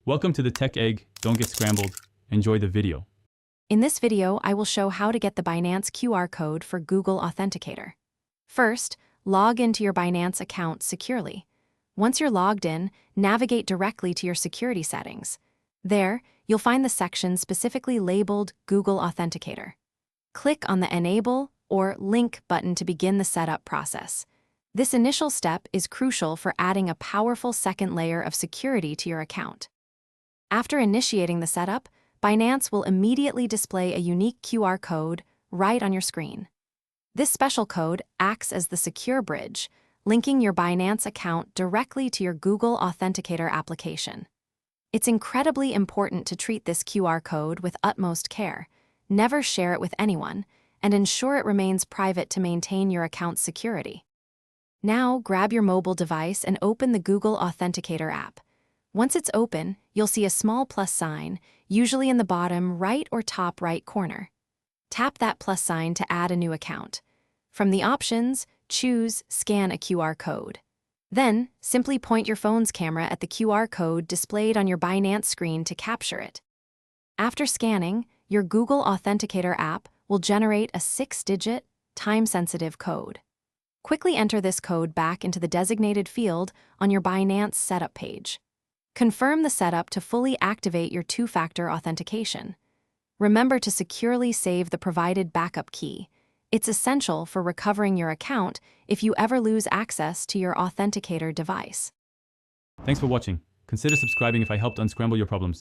Welcome to the Tech Egg. Don't get scrambled. Enjoy the video. In this video, I will show how to get the Binance QR code for Google Authenticator. First, log into your Binance account securely. Once you're logged in, navigate directly to your security settings. There, you'll find the section specifically labeled Google Authenticator. Click on the Enable or Link button to begin the setup process. This initial step is crucial for adding a powerful second layer of security to your account. After initiating the setup, Binance will immediately display a unique QR code right on your screen. This special code acts as the secure bridge, linking your Binance account directly to your Google Authenticator application. It's incredibly important to treat this QR code with utmost care, never share it with anyone, and ensure it remains private to maintain your account's security. Now, grab your mobile device and open the Google Authenticator app. Once it's open, you'll see a small plus sign, usually in the bottom right or top right corner. Tap that plus sign to add a new account. From the options, choose Scan a QR code. Then, simply point your phone's camera at the QR code displayed on your Binance screen to capture it. After scanning, your Google Authenticator app will generate a 6-digit, time-sensitive code. Quickly enter this code back into the designated field on your Binance setup page. Confirm the setup to fully activate your two-factor authentication. Remember to securely save the provided backup key. It's essential for recovering your account if you ever lose access to your Authenticator device. Thanks for watching. Consider subscribing if I helped unscramble your problems.